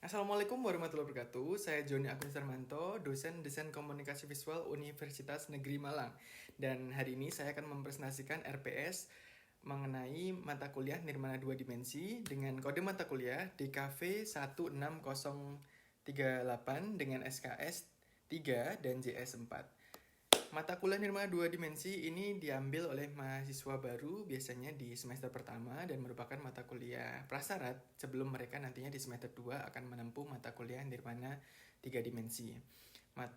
Assalamualaikum warahmatullahi wabarakatuh. Saya Joni Agung Sarmanto, dosen Desain Komunikasi Visual Universitas Negeri Malang. Dan hari ini saya akan mempresentasikan RPS mengenai mata kuliah Nirmana 2 Dimensi dengan kode mata kuliah DKV 16038 dengan SKS 3 dan JS 4. Mata kuliah Nirmana 2 Dimensi ini diambil oleh mahasiswa baru biasanya di semester pertama dan merupakan mata kuliah prasyarat sebelum mereka nantinya di semester 2 akan menempuh mata kuliah Nirmana 3 Dimensi.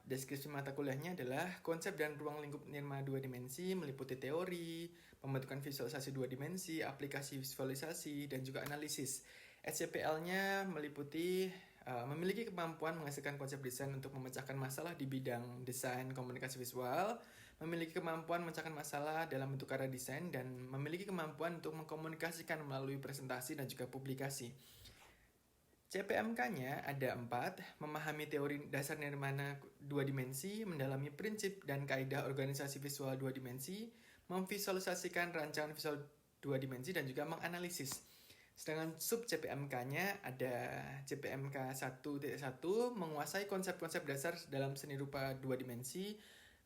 Deskripsi mata kuliahnya adalah konsep dan ruang lingkup Nirmana 2 Dimensi meliputi teori, pembentukan visualisasi 2 dimensi, aplikasi visualisasi, dan juga analisis. SCPL-nya meliputi memiliki kemampuan menghasilkan konsep desain untuk memecahkan masalah di bidang desain komunikasi visual, memiliki kemampuan memecahkan masalah dalam bentuk karya desain, dan memiliki kemampuan untuk mengkomunikasikan melalui presentasi dan juga publikasi. CPMK-nya ada 4, memahami teori dasar nirmana 2 dimensi, mendalami prinsip dan kaidah organisasi visual 2 dimensi, memvisualisasikan rancangan visual 2 dimensi, dan juga menganalisis. Sedangkan sub CPMK-nya ada CPMK 1.1, menguasai konsep-konsep dasar dalam seni rupa 2 dimensi,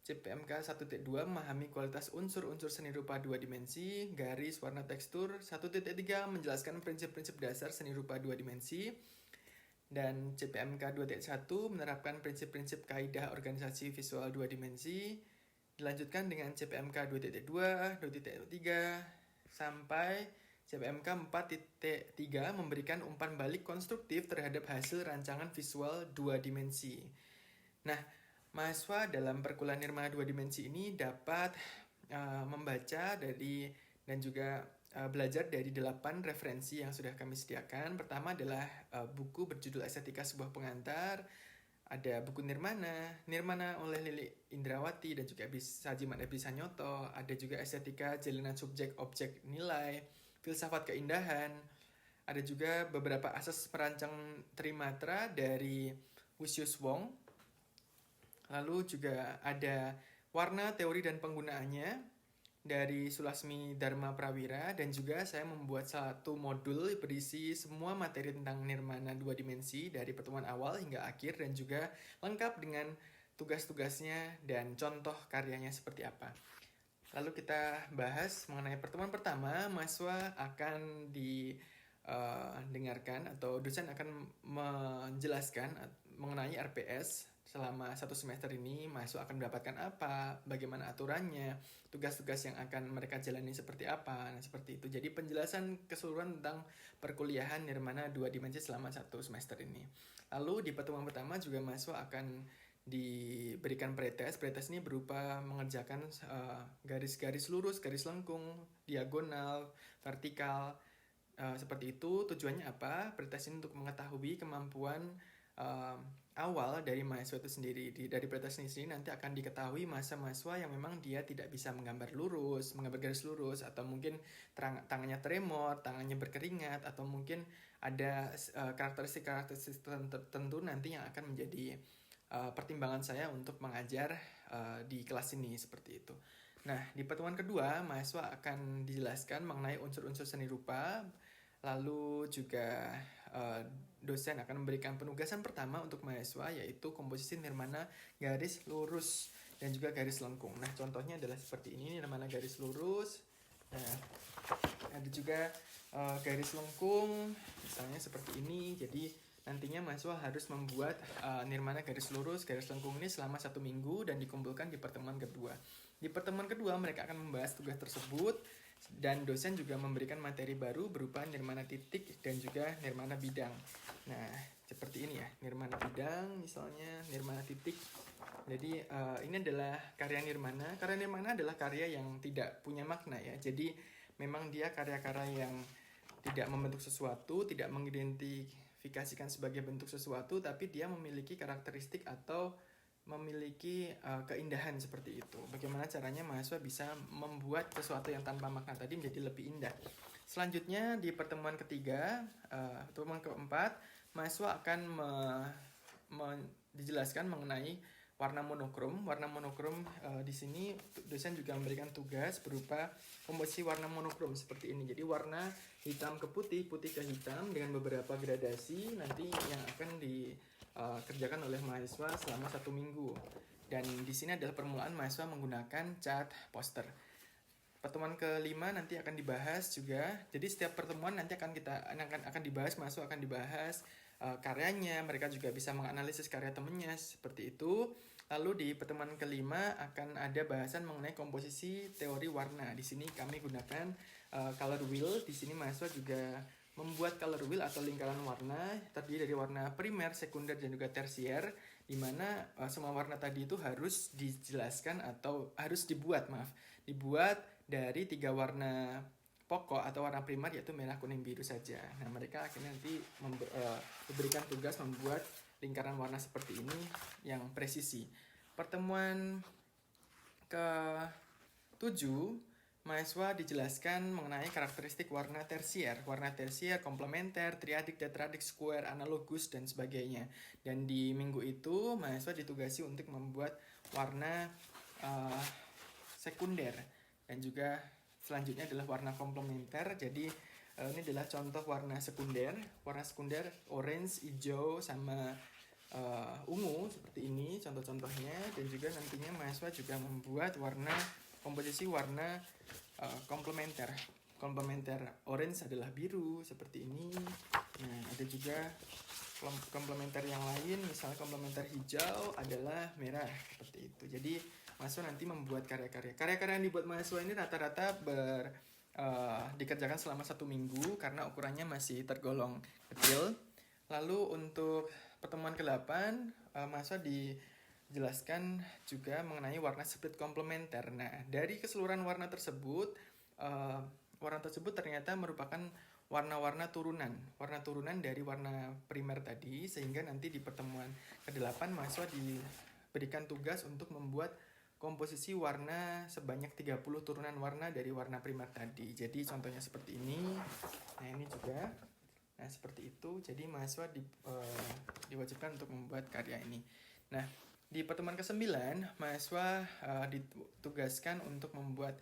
CPMK 1.2 memahami kualitas unsur-unsur seni rupa 2 dimensi, garis, warna, tekstur. 1.3 menjelaskan prinsip-prinsip dasar seni rupa 2 dimensi. Dan CPMK 2.1 menerapkan prinsip-prinsip kaidah organisasi visual 2 dimensi. Dilanjutkan dengan CPMK 2.2, 2.3 sampai CPMK 4.3 memberikan umpan balik konstruktif terhadap hasil rancangan visual 2 dimensi. Nah, mahasiswa dalam perkuliahan Nirmana 2 dimensi ini dapat membaca dari dan juga belajar dari 8 referensi yang sudah kami sediakan. Pertama adalah buku berjudul Estetika Sebuah Pengantar, ada buku Nirmana oleh Lili Indrawati dan juga Sajiman Ebi Sanyoto, ada juga Estetika Jalinan Subjek Objek Nilai, Filsafat Keindahan, ada juga beberapa asas perancang trimatra dari Lucius Wong. Lalu juga ada warna, teori, dan penggunaannya dari Sulasmi Dharma Prawira. Dan juga saya membuat satu modul berisi semua materi tentang Nirmana 2 dimensi dari pertemuan awal hingga akhir, dan juga lengkap dengan tugas-tugasnya dan contoh karyanya seperti apa. Lalu kita bahas mengenai pertemuan pertama. Mahasiswa akan didengarkan atau dosen akan menjelaskan mengenai RPS. Selama 1 semester ini mahasiswa akan mendapatkan apa, bagaimana aturannya, tugas-tugas yang akan mereka jalani seperti apa. Nah, seperti itu. Jadi penjelasan keseluruhan tentang perkuliahan Nirmana 2 dimensi selama 1 semester ini. Lalu di pertemuan pertama juga mahasiswa akan diberikan pretest. Pretest ini berupa mengerjakan garis-garis lurus, garis lengkung, diagonal, vertikal, seperti itu. Tujuannya apa? Pretest ini untuk mengetahui kemampuan awal dari mahasiswa itu sendiri. Dari pretest ini sendiri nanti akan diketahui mahasiswa yang memang dia tidak bisa menggambar lurus, menggambar garis lurus, atau mungkin tangannya tremor, tangannya berkeringat, atau mungkin ada karakteristik-karakteristik tertentu nanti yang akan menjadi pertimbangan saya untuk mengajar di kelas ini, seperti itu. Nah, di pertemuan kedua, mahasiswa akan dijelaskan mengenai unsur-unsur seni rupa. Lalu juga dosen akan memberikan penugasan pertama untuk mahasiswa, yaitu komposisi nirmana garis lurus dan juga garis lengkung. Nah, contohnya adalah seperti ini, nirmana garis lurus. Nah, ada juga garis lengkung, misalnya seperti ini. Jadi nantinya mahasiswa harus membuat nirmana garis lurus, garis lengkung ini selama 1 minggu dan dikumpulkan di pertemuan kedua. Di pertemuan kedua mereka akan membahas tugas tersebut, dan dosen juga memberikan materi baru berupa nirmana titik dan juga nirmana bidang. Nah, seperti ini ya, nirmana bidang misalnya, nirmana titik. Jadi ini adalah karya nirmana. Karya nirmana adalah karya yang tidak punya makna ya. Jadi memang dia karya-karya yang tidak membentuk sesuatu, tidak mengidentifikasikan sebagai bentuk sesuatu, tapi dia memiliki karakteristik atau memiliki keindahan seperti itu. Bagaimana caranya mahasiswa bisa membuat sesuatu yang tanpa makna tadi menjadi lebih indah. Selanjutnya di pertemuan ketiga, pertemuan keempat, mahasiswa akan dijelaskan mengenai warna monokrom. Warna monokrom di sini dosen juga memberikan tugas berupa komposisi warna monokrom seperti ini. Jadi warna hitam ke putih, putih ke hitam dengan beberapa gradasi nanti yang akan dikerjakan oleh mahasiswa selama 1 minggu. Dan di sini adalah permulaan mahasiswa menggunakan cat poster. Pertemuan kelima nanti akan dibahas juga. Jadi setiap pertemuan nanti akan dibahas, mahasiswa akan dibahas karyanya, mereka juga bisa menganalisis karya temennya seperti itu. Lalu di pertemuan kelima akan ada bahasan mengenai komposisi teori warna. Di sini kami gunakan color wheel. Di sini mahasiswa juga membuat color wheel atau lingkaran warna terdiri dari warna primer, sekunder, dan juga tersier, di mana semua warna tadi itu harus dijelaskan atau harus dibuat dari 3 warna pokok atau warna primer, yaitu merah, kuning, biru saja. Nah, mereka akhirnya nanti diberikan tugas membuat lingkaran warna seperti ini yang presisi. Pertemuan ke-7, mahasiswa dijelaskan mengenai karakteristik warna tersier. Warna tersier, komplementer, triadik, tetradik, square, analogus, dan sebagainya. Dan di minggu itu, mahasiswa ditugasi untuk membuat warna sekunder. Dan juga selanjutnya adalah warna komplementer. Jadi ini adalah contoh warna sekunder. Warna sekunder orange, hijau, sama ungu seperti ini contoh-contohnya. Dan juga nantinya mahasiswa juga membuat komposisi warna komplementer. Komplementer orange adalah biru seperti ini. Nah, ada juga komplementer yang lain, misalnya komplementer hijau adalah merah seperti itu. Jadi mahasiswa nanti membuat karya-karya yang dibuat mahasiswa ini rata-rata dikerjakan selama 1 minggu karena ukurannya masih tergolong kecil. Lalu untuk pertemuan ke-8 mahasiswa dijelaskan juga mengenai warna split komplementer. Nah, dari keseluruhan warna tersebut ternyata merupakan warna-warna turunan dari warna primer tadi, sehingga nanti di pertemuan ke-8 mahasiswa diberikan tugas untuk membuat komposisi warna sebanyak 30 turunan warna dari warna primer tadi. Jadi contohnya seperti ini. Nah, ini juga. Nah, seperti itu. Jadi mahasiswa diwajibkan untuk membuat karya ini. Nah, di pertemuan ke-9 mahasiswa ditugaskan untuk membuat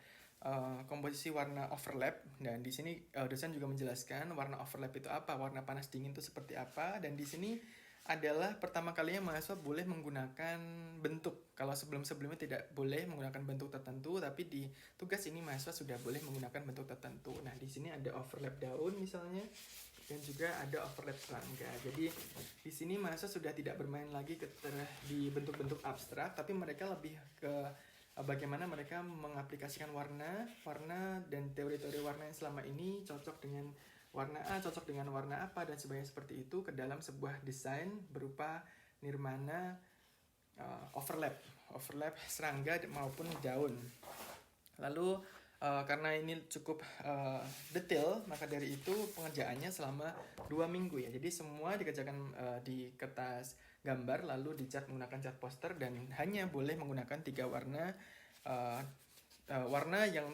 komposisi warna overlap. Dan di sini dosen juga menjelaskan warna overlap itu apa, warna panas dingin itu seperti apa. Dan di sini adalah pertama kalinya mahasiswa boleh menggunakan bentuk. Kalau sebelum-sebelumnya tidak boleh menggunakan bentuk tertentu, tapi di tugas ini mahasiswa sudah boleh menggunakan bentuk tertentu. Nah, di sini ada overlap daun misalnya, dan juga ada overlap serangga. Jadi di sini mahasiswa sudah tidak bermain lagi di bentuk-bentuk abstrak, tapi mereka lebih ke bagaimana mereka mengaplikasikan warna dan teori-teori warna yang selama ini cocok dengan warna A, cocok dengan warna apa, dan sebagainya seperti itu ke dalam sebuah desain berupa nirmana overlap serangga maupun daun. Lalu karena ini cukup detail, maka dari itu pengerjaannya selama 2 minggu ya. Jadi semua dikerjakan di kertas gambar, lalu dicat menggunakan cat poster, dan hanya boleh menggunakan 3 warna. Warna yang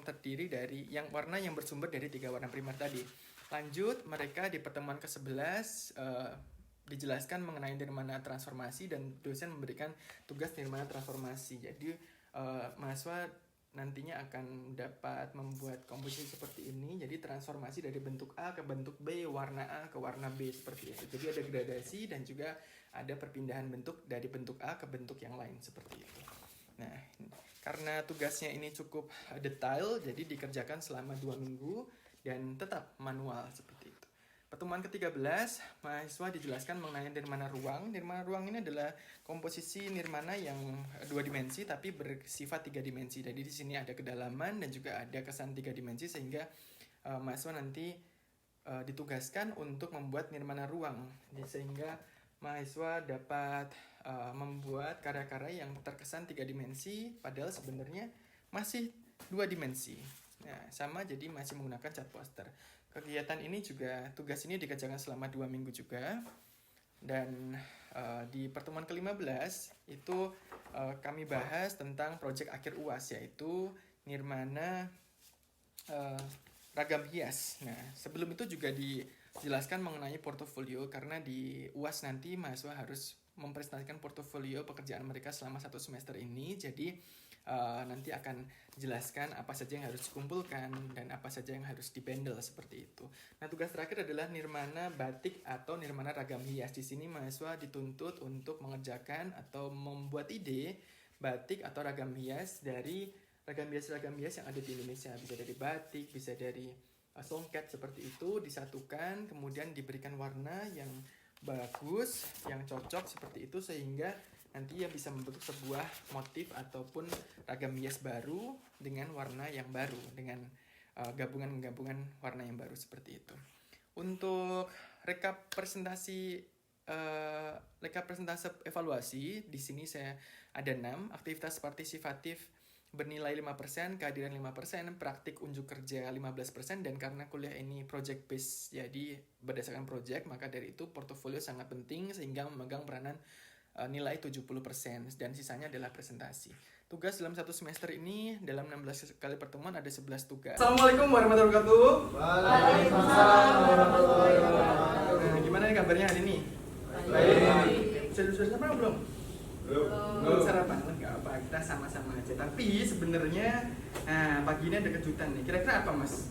bersumber dari 3 warna primer tadi. Lanjut, mereka di pertemuan ke-11 dijelaskan mengenai nirmana transformasi, dan dosen memberikan tugas nirmana transformasi. Jadi mahasiswa nantinya akan dapat membuat komposisi seperti ini. Jadi transformasi dari bentuk A ke bentuk B, warna A ke warna B seperti itu. Jadi ada gradasi dan juga ada perpindahan bentuk dari bentuk A ke bentuk yang lain seperti itu. Nah, karena tugasnya ini cukup detail, jadi dikerjakan selama 2 minggu dan tetap manual seperti itu. Pertemuan ke-13, mahasiswa dijelaskan mengenai nirmana ruang. Nirmana ruang ini adalah komposisi nirmana yang 2 dimensi tapi bersifat 3 dimensi. Jadi di sini ada kedalaman dan juga ada kesan 3 dimensi, sehingga mahasiswa nanti ditugaskan untuk membuat nirmana ruang, sehingga mahasiswa dapat membuat karya-karya yang terkesan 3 dimensi padahal sebenarnya masih 2 dimensi. Nah, sama, jadi masih menggunakan cat poster. Kegiatan ini juga, tugas ini dikerjakan selama 2 minggu juga. Dan di pertemuan ke-15 itu kami bahas tentang proyek akhir UAS, yaitu nirmana ragam hias. Nah, sebelum itu juga dijelaskan mengenai portofolio, karena di UAS nanti mahasiswa harus mempresentasikan portofolio pekerjaan mereka selama 1 semester ini. Jadi nanti akan jelaskan apa saja yang harus dikumpulkan dan apa saja yang harus dibandel seperti itu. Nah, tugas terakhir adalah nirmana batik atau nirmana ragam hias. Di sini mahasiswa dituntut untuk mengerjakan atau membuat ide batik atau ragam hias dari ragam hias yang ada di Indonesia. Bisa dari batik, bisa dari songket seperti itu, disatukan kemudian diberikan warna yang bagus, yang cocok seperti itu, sehingga nanti ya bisa membentuk sebuah motif ataupun ragam hias baru dengan warna yang baru, dengan gabungan-gabungan warna yang baru seperti itu. Untuk rekap presentasi evaluasi, di sini saya ada 6 aktivitas partisipatif bernilai 5%, kehadiran 5%, praktik unjuk kerja 15%, dan karena kuliah ini project based, jadi berdasarkan project, maka dari itu portofolio sangat penting sehingga memegang peranan nilai 70%, dan sisanya adalah presentasi. Tugas dalam 1 semester ini, dalam 16 kali pertemuan ada 11 tugas. Assalamualaikum warahmatullahi wabarakatuh. Waalaikumsalam warahmatullahi wabarakatuh. Nah, gimana nih kabarnya hari ini? Baik. Sudah sarapan belum? Belum sarapan, nggak apa, kita sama-sama aja. Tapi sebenarnya, pagi ini ada kejutan nih. Kira-kira apa, Mas?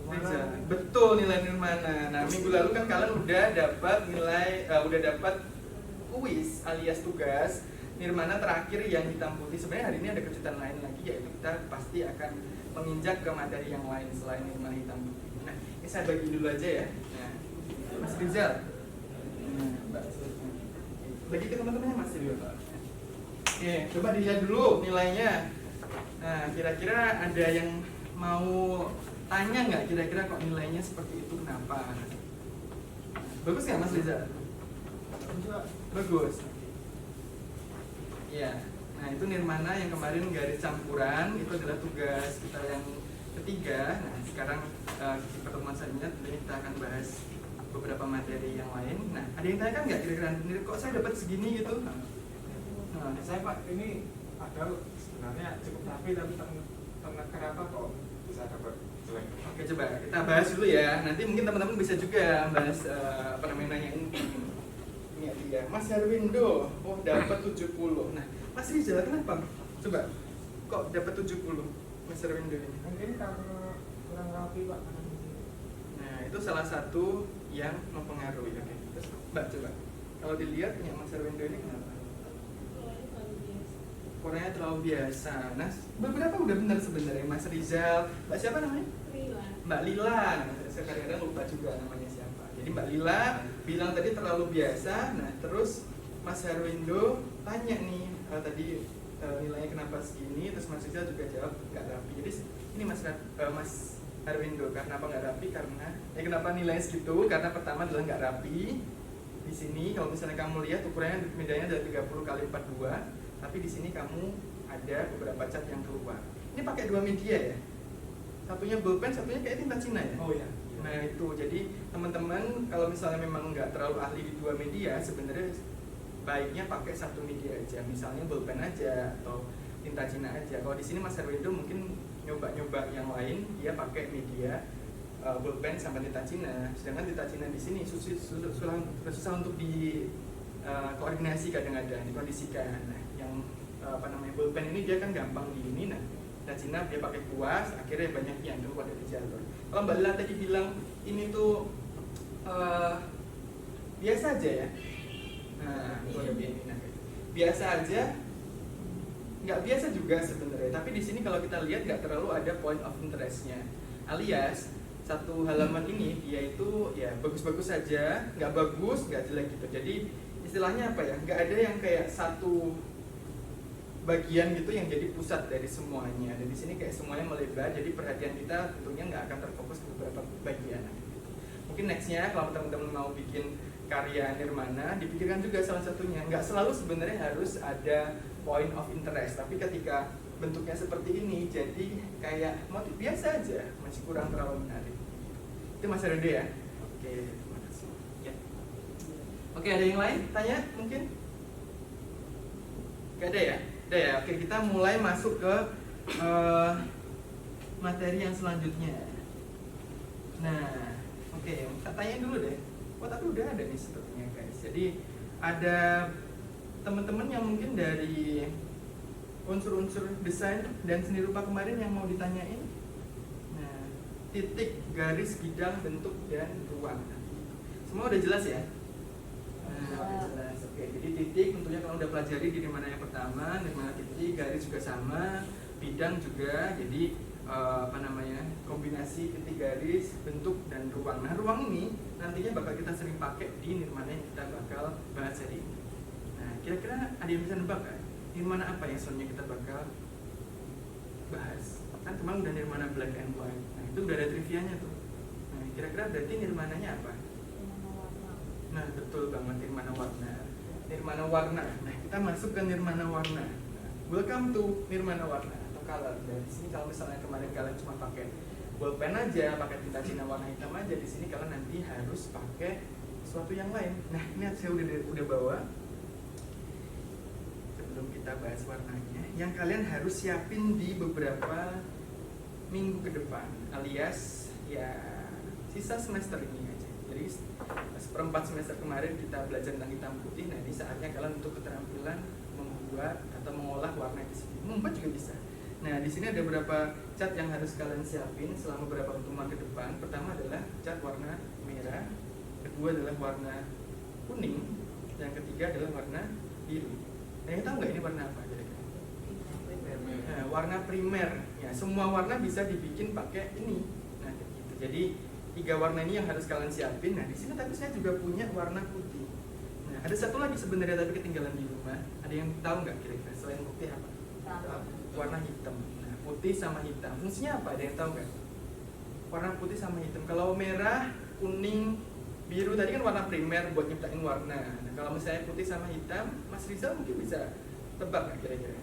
Riza. Betul, nilai nirmana. Nah, minggu lalu kan kalian udah dapat nilai, udah dapat kuis alias tugas nirmana terakhir yang hitam putih. Sebenarnya hari ini ada kejutan lain lagi, yaitu kita pasti akan menginjak ke materi yang lain selain nirmana hitam putih. Nah, ini saya bagi dulu aja ya. Nah, Mas Rizal. Mbak. Bagi ke teman-temannya Mas Rizal. Oke, coba dilihat dulu nilainya. Nah, kira-kira ada yang mau tanya nggak? Kira-kira kok nilainya seperti itu, kenapa? Bagus nggak Mas Rizal? Bagus. Ya, nah itu nirmana yang kemarin garis campuran, itu adalah tugas kita yang ketiga. Nah, sekarang di pertemuan selanjutnya tentunya kita akan bahas beberapa materi yang lain. Nah, ada yang tanya kan nggak kira-kira kok saya dapat segini gitu? Nah, saya Pak, ini ada sebenarnya cukup rapi, tapi kenapa kok bisa dapat jelek? Oke, coba kita bahas dulu ya. Nanti mungkin teman-teman bisa juga bahas nanya ini dia. Mas Herwindo, dapat 70. Nah, Mas Rizal kenapa? Coba, kok dapat 70 Mas Herwindo ini? Mungkin karena kurang rapi Pak. Nah, itu salah satu yang mempengaruhi. Oke, terus Mbak coba. Kalau dilihat punya Mas Herwindo ini kenapa? Warnanya terlalu biasa. Nah, beberapa udah benar sebenarnya. Mas Rizal, Mbak siapa namanya? Lila. Mbak Lila. Saya kadang-kadang lupa juga namanya siapa. Jadi Mbak Lila bilang tadi terlalu biasa. Nah, terus Mas Herwindo tanya nih tadi nilainya kenapa segini. Terus Mas Rizal juga jawab nggak rapi. Jadi ini Mas Herwindo, kenapa nggak rapi? Karena kenapa nilainya segitu? Karena pertama adalah nggak rapi. Di sini kalau misalnya kamu lihat ukurannya bedanya ada 30 kali 42. Tapi di sini kamu ada beberapa cat yang keluar. Ini pakai 2 media ya. Satunya bolpen, satunya kayak tinta Cina ya. Oh iya. Nah itu, jadi teman-teman kalau misalnya memang nggak terlalu ahli di 2 media, sebenarnya baiknya pakai 1 media aja. Misalnya bolpen aja atau tinta Cina aja. Kalau di sini Mas Herwindo mungkin nyoba-nyoba yang lain, dia pakai media bolpen sama tinta Cina. Sedangkan tinta Cina di sini susah untuk di koordinasi, kadang-kadang dikondisikan. Nah, yang bolpen ini dia kan gampang di ini. Nah, dan Cina dia pakai kuas, akhirnya banyak yang keluar dari jalur. Kalau Mbak Lila tadi bilang ini tuh biasa aja ya. Nah, biasa aja, nggak biasa juga sebenarnya. Tapi di sini kalau kita lihat nggak terlalu ada point of interestnya. Alias satu halaman ini dia itu ya bagus-bagus saja, nggak bagus, nggak jelek gitu. Jadi istilahnya apa ya? Nggak ada yang kayak satu bagian gitu yang jadi pusat dari semuanya. Dan di sini kayak semuanya melebar, jadi perhatian kita tentunya nggak akan terfokus ke beberapa bagian. Mungkin nextnya kalau teman-teman mau bikin karya nirmana, dipikirkan juga salah satunya. Nggak selalu sebenarnya harus ada point of interest, tapi ketika bentuknya seperti ini, jadi kayak motif biasa aja, masih kurang terlalu menarik. Itu Mas Herwindo ya? Oke, terima kasih. Ya. Oke, ada yang lain? Tanya mungkin? Gak ada ya? Udah ya, oke, kita mulai masuk ke materi yang selanjutnya. Nah, oke, kita tanya dulu deh. Tapi udah ada nih sepertinya guys. Jadi ada teman-teman yang mungkin dari unsur-unsur desain dan seni rupa kemarin yang mau ditanyain? Nah, titik, garis, bidang, bentuk, dan ruang. Semua udah jelas ya? Nah, udah jelas. Oke, jadi titik tentunya kalau udah pelajari di mana yang pertama, di mana titik, garis juga sama, bidang juga. Jadi kombinasi titik, garis, bentuk, dan ruang. Nah, ruang ini nantinya bakal kita sering pakai di nirmana yang kita bakal bahas hari ini. Nah, kira-kira ada yang bisa nebak kan? Nirmana apa yang selanjutnya kita bakal bahas? Kan kemarin udah nirmana black and white. Nah, itu udah ada trivianya tuh. Nah, kira-kira berarti nirmananya apa? Nah, betul banget, nirmana warna. Nirmana warna. Nah, kita masuk ke nirmana warna. Nah, welcome to nirmana warna atau color. Dari sini kalau misalnya kemarin kalian cuma pakai bolpen aja, pakai tinta cina warna hitam aja, di sini kalian nanti harus pakai sesuatu yang lain. Nah, ini saya udah bawa. Sebelum kita bahas warnanya, yang kalian harus siapin di beberapa minggu ke depan, alias ya sisa semester ini aja. Jadi seperempat semester kemarin kita belajar tentang hitam putih. Nah, ini saatnya kalian untuk keterampilan membuat atau mengolah warna di sini. Membuat juga bisa. Nah, di sini ada beberapa cat yang harus kalian siapin selama beberapa pertemuan ke depan. Pertama adalah cat warna merah, kedua adalah warna kuning, yang ketiga adalah warna biru. Nah, tahu nggak ini warna apa kira-kira? Nah, warna primer. Ya, semua warna bisa dibikin pakai ini. Nah, gitu. Jadi 3 warna ini yang harus kalian siapin. Nah, di sini tapi saya juga punya warna putih. Nah, ada satu lagi sebenarnya tapi ketinggalan di rumah. Ada yang tahu nggak kira-kira selain putih apa? Warna hitam. Nah, putih sama hitam. Fungsinya apa? Ada yang tahu nggak? Warna putih sama hitam. Kalau merah, kuning, biru tadi kan warna primer buat nyiptain warna. Nah, kalau misalnya putih sama hitam, Mas Rizal mungkin bisa tebak nggak kira-kira?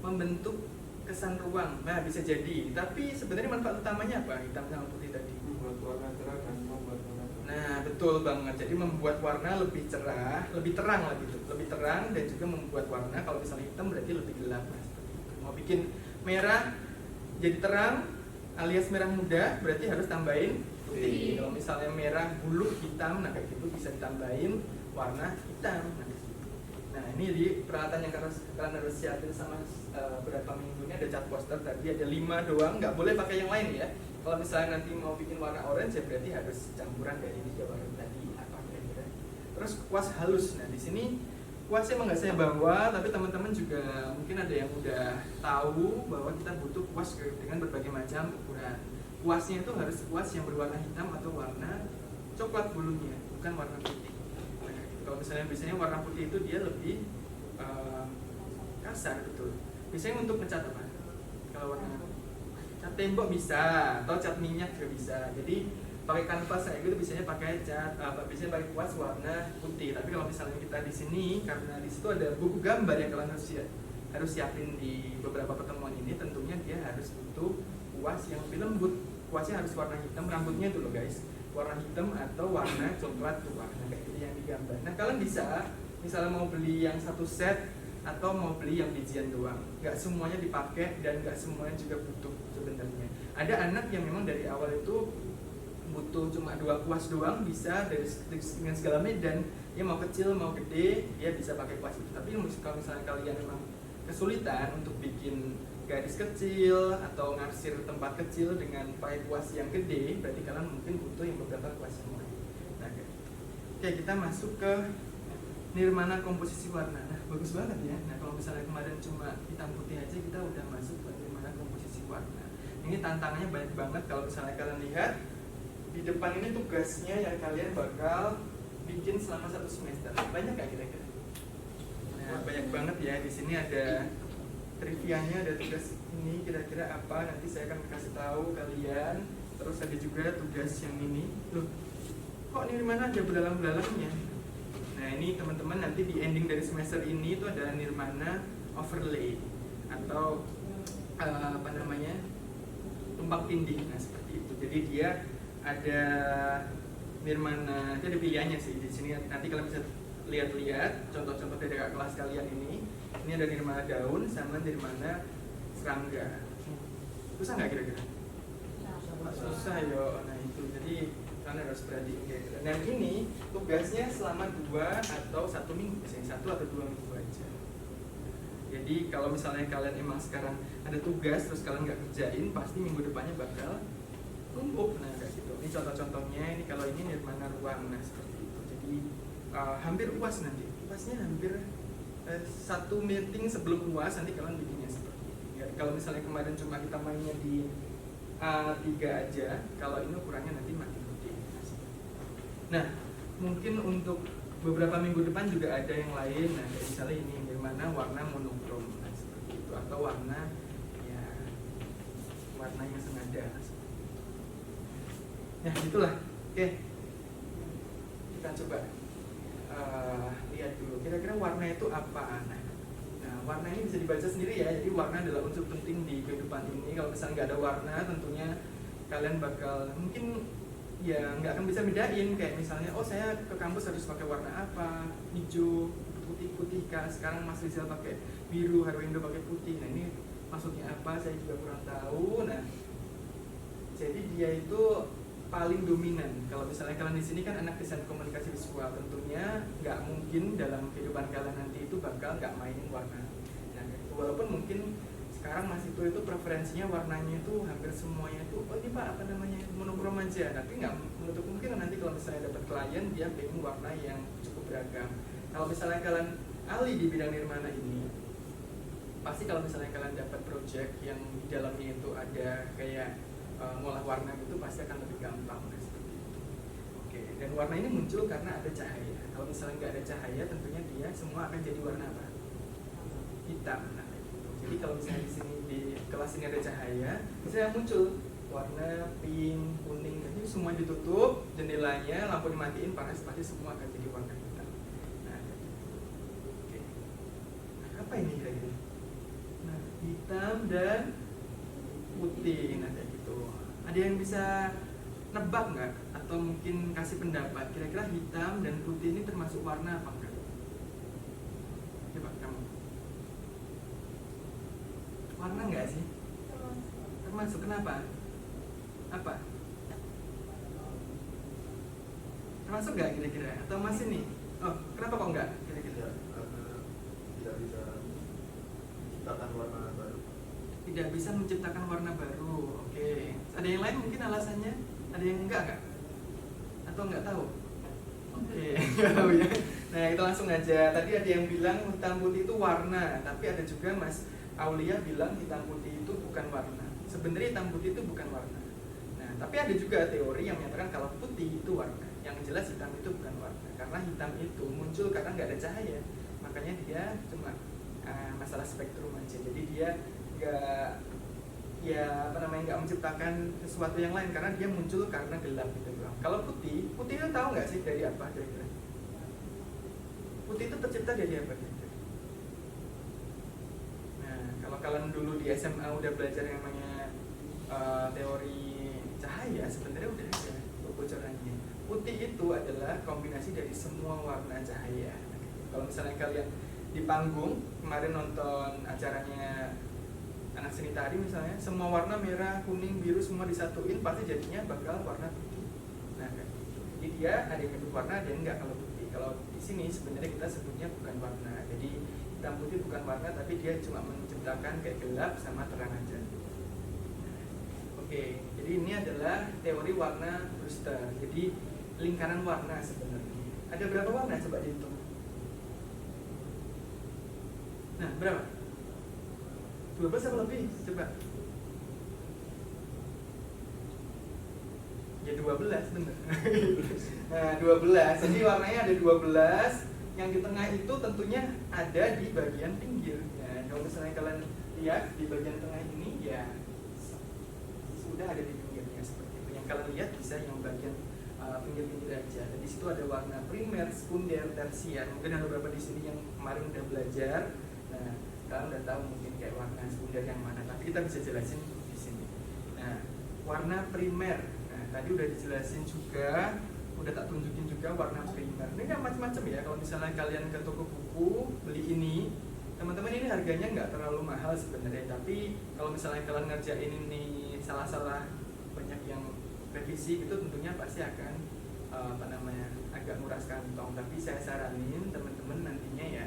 Membentuk kesan ruang. Nah, bisa jadi. Tapi sebenarnya manfaat utamanya apa? Hitam sama putih tadi. Membuat warna cerah dan membuat warna terang. Nah, betul banget. Jadi membuat warna lebih cerah, lebih terang lah gitu. Lebih terang dan juga membuat warna kalau misalnya hitam berarti lebih gelap. Nah, seperti itu. Mau bikin merah jadi terang alias merah muda berarti harus tambahin putih. Kalau misalnya merah bulu hitam, nah kayak gitu bisa ditambahin warna hitam. Nah, ini di peralatan yang kalian harus siapin sama berapa minggu ini ada cat poster tadi ada 5 doang, nggak boleh pakai yang lain ya. Kalau misalnya nanti mau bikin warna orange ya berarti harus campuran dari 3 warna tadi apa kira-kira. Terus kuas halus. Nah, di sini kuasnya emang nggak saya bawa, tapi teman-teman juga mungkin ada yang udah tahu bahwa kita butuh kuas dengan berbagai macam ukuran. Kuasnya itu harus kuas yang berwarna hitam atau warna coklat bulunya, bukan warna putih. Nah, kalau misalnya biasanya warna putih itu dia lebih kasar, betul. Biasanya untuk ngecat apa? Kalau warna cat tembok bisa, atau cat minyak juga bisa. Jadi pakai kanvas kayak gitu biasanya pakai cat, biasanya pakai kuas warna putih. Tapi kalau misalnya kita di sini, karena di situ ada buku gambar yang kalian harus siapin di beberapa pertemuan ini, tentunya dia harus butuh kuas yang lebih lembut. Kuasnya harus warna hitam, rambutnya itu loh guys, warna hitam atau warna coklat tua. Nah, kayak gitu yang digambar. Nah, kalian bisa misalnya mau beli yang satu set atau mau beli yang bijian doang. Nggak semuanya dipakai dan nggak semuanya juga butuh sebenarnya. Ada anak yang memang dari awal itu butuh cuma 2 kuas doang, bisa dengan segala medan. Dia mau kecil mau gede dia bisa pakai kuas itu. Tapi kalau misalnya kalian memang kesulitan untuk bikin garis kecil atau ngarsir tempat kecil dengan pakai kuas yang gede, berarti kalian mungkin butuh yang beberapa kuas yang lain. Nah, oke, kita masuk ke nirmana komposisi warna. Nah, bagus banget ya. Nah, kalau misalnya kemarin cuma hitam putih aja, kita udah masuk ke nirmana komposisi warna. Ini tantangannya banyak banget. Kalau misalnya kalian lihat di depan ini tugasnya yang kalian bakal bikin selama 1 semester. Banyak nggak kira-kira? Nah, banyak banget ya. Di sini ada trivianya, ada tugas ini kira-kira apa. Nanti saya akan kasih tahu kalian. Terus ada juga tugas yang ini. Loh, kok nirmana ada belalang-belangnya? Nah, ini teman-teman nanti di ending dari semester ini itu ada nirmana overlay atau tumpang tindih. Nah, seperti itu. Jadi dia ada nirmana, itu ada pilihannya sih di sini. Nanti kalian bisa lihat-lihat contoh-contoh dari kakak kelas kalian ini. Ini ada nirmana daun sama nirmana serangga. Susah nggak kira-kira? Susah yo. Nah, itu jadi kalian harus perhatiin kayak gitu. Dan ini tugasnya selama 2 atau 1 minggu, misalnya 1 atau 2 minggu aja. Jadi kalau misalnya kalian emang sekarang ada tugas terus kalian nggak kerjain, pasti minggu depannya bakal numpuk. Nah kayak gitu. Ini contoh-contohnya, ini kalau ini Nirmana Ruang, nah seperti itu. Jadi hampir UAS nanti, UASnya hampir 1 meeting sebelum UAS nanti kalian bikinnya seperti ini. Ya, kalau misalnya kemarin cuma kita mainnya di A3 aja, kalau ini ukurannya nanti makin gede. Nah mungkin untuk beberapa minggu depan juga ada yang lain. Nah kayak misalnya ini Nirmana warna monokrom, nah, seperti itu, atau warna ya warna yang senada. Nah itulah. Oke, kita coba lihat dulu kira-kira warna itu apa. Nah warna ini bisa dibaca sendiri ya. Jadi warna adalah unsur penting di kehidupan ini. Kalau misalnya nggak ada warna, tentunya kalian bakal mungkin ya nggak akan bisa bedain. Kayak misalnya, oh saya ke kampus harus pakai warna apa, hijau, putih kah. Sekarang Mas Rizal pakai biru, Harwindo pakai putih. Nah ini maksudnya apa? Saya juga kurang tahu. Nah jadi dia itu paling dominan. Kalau misalnya kalian di sini kan anak desain komunikasi visual, tentunya nggak mungkin dalam kehidupan kalian nanti itu bakal nggak mainin warna. Nah, walaupun mungkin sekarang Mas itu preferensinya warnanya itu hampir semuanya itu, oh ini Pak apa namanya monokrom aja. Tapi nggak menutup kemungkinan nanti kalau misalnya dapat klien dia pengen warna yang cukup beragam. Kalau misalnya kalian ahli di bidang Nirmana ini, pasti kalau misalnya kalian dapat project yang di dalamnya itu ada kayak ngolah warna itu pasti akan lebih gampang. Nah, seperti itu. Oke, dan warna ini muncul karena ada cahaya. Kalau misalnya nggak ada cahaya, tentunya dia semua akan jadi warna apa? Hitam. Nah, gitu. Jadi kalau misalnya di sini di kelas ini ada cahaya, misalnya muncul warna pink, kuning, jadi semua ditutup, jendelanya, lampu dimatiin, panas pasti semua akan jadi warna hitam. Nah, oke. Nah, apa ini kira-kira? Nah, hitam dan putih. Nah, ada yang bisa nebak nggak atau mungkin kasih pendapat kira-kira hitam dan putih ini termasuk warna apa enggak? Coba kamu warna nggak sih? Termasuk. Kenapa? Apa? Termasuk nggak kira-kira atau masih nih? Oh kenapa kok nggak kira-kira? Karena tidak bisa menciptakan warna baru. Tidak bisa menciptakan warna baru. Oke. Ada yang lain mungkin alasannya? Ada yang enggak? Atau enggak tahu? Oke. Ya. Nah kita langsung aja. Tadi ada yang bilang hitam putih itu warna, tapi ada juga Mas Aulia bilang hitam putih itu bukan warna. Sebenarnya hitam putih itu bukan warna. Nah tapi ada juga teori yang menyatakan kalau putih itu warna. Yang jelas hitam itu bukan warna. Karena hitam itu muncul karena nggak ada cahaya. Makanya dia cuma masalah spektrum aja. Jadi dia nggak menciptakan sesuatu yang lain karena dia muncul karena gelap gitu. Kalau putih itu tahu nggak sih dari apa kira-kira? Putih itu tercipta dari apa kira-kira? Nah kalau kalian dulu di SMA udah belajar yang namanya teori cahaya, sebenarnya udah ada bocorannya. Putih itu adalah kombinasi dari semua warna cahaya. Kalau misalnya kalian di panggung kemarin nonton acaranya anak seni tari misalnya, semua warna merah, kuning, biru semua disatuin pasti jadinya bakal warna putih. Nah, jadi dia ada yang nyebut warna, ada yang enggak kalau putih. Kalau di sini sebenarnya kita sebutnya bukan warna. Jadi hitam putih bukan warna, tapi dia cuma menciptakan kayak gelap sama terang aja. Oke, jadi ini adalah teori warna Brewster. Jadi lingkaran warna sebenarnya. Ada berapa warna coba dihitung? Nah, berapa? 12 atau lebih? Coba. Ya 12 bener. Nah 12, jadi warnanya ada 12. Yang di tengah itu tentunya ada di bagian pinggir. Nah, kalau misalnya kalian lihat di bagian tengah ini, ya sudah ada di pinggirnya seperti itu. Yang kalian lihat bisa yang bagian pinggir-pinggir aja. Dan di situ ada warna primer, sekunder, tersier. Mungkin ada beberapa di sini yang kemarin udah belajar. Nah, kalian udah tahu mungkin kayak warna sekunder yang mana. Tapi kita bisa jelasin di sini. Nah, warna primer. Nah, tadi udah dijelasin juga, udah tak tunjukin juga warna primer. Ini nggak macam-macam ya. Kalau misalnya kalian ke toko buku beli ini, teman-teman ini harganya nggak terlalu mahal sebenarnya. Tapi kalau misalnya kalian ngerjain ini salah-salah, banyak yang revisi itu tentunya pasti akan agak nguras kantong. Tapi saya saranin teman-teman nantinya ya,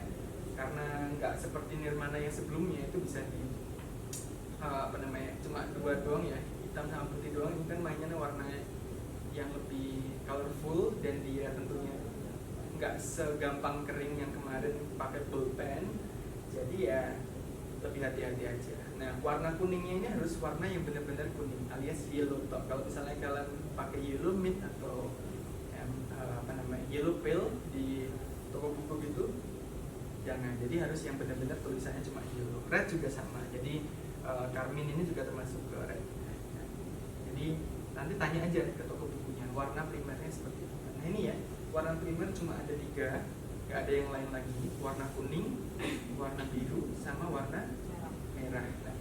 karena nggak seperti Nirmana yang sebelumnya itu bisa di cuma dua doang ya, hitam sama putih doang. Ini kan mainnya warna yang lebih colorful, dan dia tentunya nggak segampang kering yang kemarin pakai pulpen. Jadi ya lebih hati-hati aja. Nah, warna kuningnya ini harus warna yang benar-benar kuning alias yellow top. Kalau misalnya kalian pakai yellow mint atau yellow pale di toko buku gitu, jangan. Jadi harus yang benar-benar tulisannya cuma yellow. Red juga sama. Jadi Carmine ini juga termasuk ke red. Jadi nanti tanya aja ke toko bukunya warna primernya seperti apa. Nah ini ya, warna primer cuma ada 3, nggak ada yang lain lagi. Warna kuning, warna biru, sama warna merah. Nah,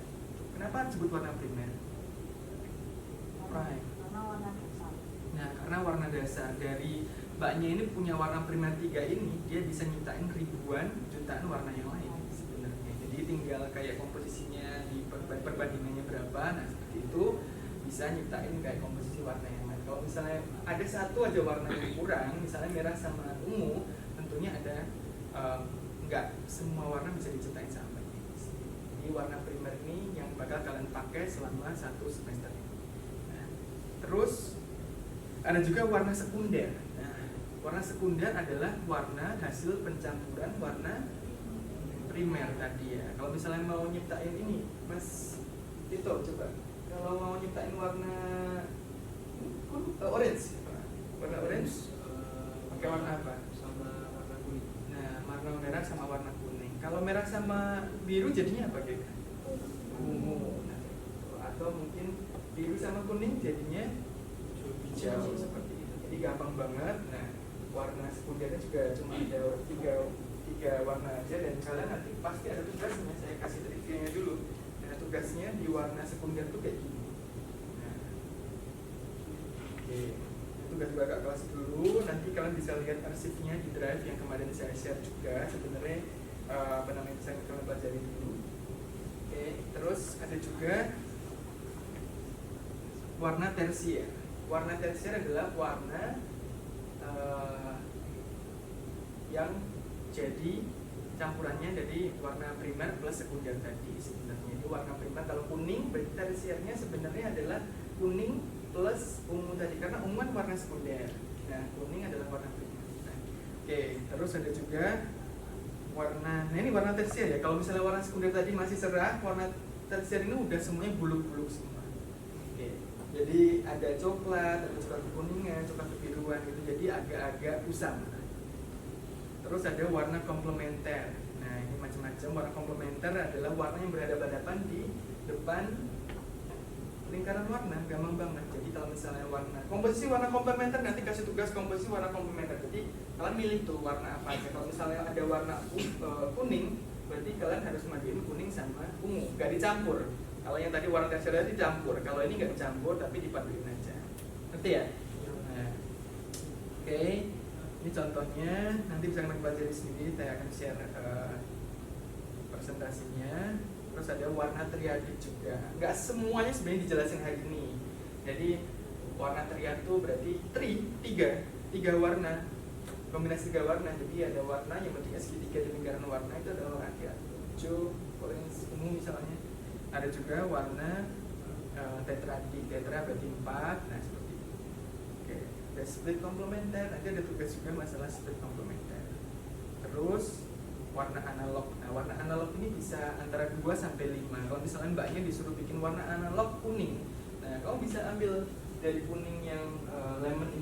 kenapa disebut warna primer? Prime. Karena warna dasar. Nah, karena warna dasar dari mbaknya ini punya warna primer 3 ini, dia bisa nyiptain ribuan, jutaan warna yang lain sebenarnya. Jadi tinggal kayak komposisinya di perbandingannya berapa. Nah, seperti itu bisa nyiptain kayak komposisi warna yang lain. Kalau misalnya ada satu aja warna yang kurang, misalnya merah sama ungu, tentunya ada nggak semua warna bisa diciptain sama. Jadi warna primer ini yang bakal kalian pakai selama 1 semester ini. Nah, terus ada juga warna sekunder. Nah, warna sekunder adalah warna hasil pencampuran warna primer tadi ya. Kalau misalnya mau nyiptain ini, Mas Tito coba. Kalau mau nyiptain warna orange, warna orange, pakai warna apa? Sama warna kuning. Nah, warna merah sama warna kuning. Kalau merah sama biru jadinya apa gitu? Ungu. Nah, atau mungkin biru sama kuning jadinya hijau seperti itu. Jadi gampang banget. Nah, warna sekundernya juga cuma ada tiga warna aja, dan kalian nanti pasti ada tugasnya. Saya kasih reviewnya dulu. Nah, tugasnya di warna sekunder tuh kayak gini. Nah, oke. Tugas kakak kelas dulu. Nanti kalian bisa lihat arsipnya di drive yang kemarin saya share juga. Sebenarnya bisa kalian pelajari dulu. Oke. Terus ada juga warna tersier. Warna tersier adalah warna yang jadi campurannya dari warna primer plus sekunder tadi sebenarnya. Ini warna primer kalau kuning, berarti tersiernya sebenarnya adalah kuning plus ungu tadi, karena ungu kan warna sekunder. Nah, kuning adalah warna primer. Nah, oke, terus ada juga warna, nah ini warna tersier ya. Kalau misalnya warna sekunder tadi masih cerah, warna tersier ini udah semuanya buluk-buluk semua. Oke, jadi ada coklat, ada coklat kekuningan, coklat kebiruan gitu, jadi agak-agak usang. Terus ada warna komplementer. Nah, ini macam-macam. Warna komplementer adalah warna yang berhadapan-hadapan di depan lingkaran warna, gampang banget. Jadi kalau misalnya warna komposisi warna komplementer, nanti kasih tugas komposisi warna komplementer. Jadi kalian milih tuh warna apa aja. Kalau misalnya ada warna kuning, berarti kalian harus majuin kuning sama ungu, gak dicampur. Kalau yang tadi warna tersier dicampur, kalau ini gak dicampur tapi dipaduin aja. Ngerti ya? Nah, oke. Ini contohnya, nanti bisa kalian pelajari sendiri. Saya akan share presentasinya. Terus ada warna triadik juga. Nggak semuanya sebenarnya dijelasin hari ini. Jadi warna triad itu berarti tiga warna, kombinasi 3 warna. Jadi ada warna yang berarti SG3 di lingkaran warna itu adalah warna triad, hijau, orange, ungu misalnya. Ada juga warna tetradik, tetra berarti 4. Nah, seperti itu. Oke. Ada split komplementer, nanti ada tugas juga masalah split komplementer. Terus warna analog. Nah, warna analog ini bisa antara 2 sampai 5. Kalau misalnya mbaknya disuruh bikin warna analog kuning, nah kamu bisa ambil dari kuning yang lemon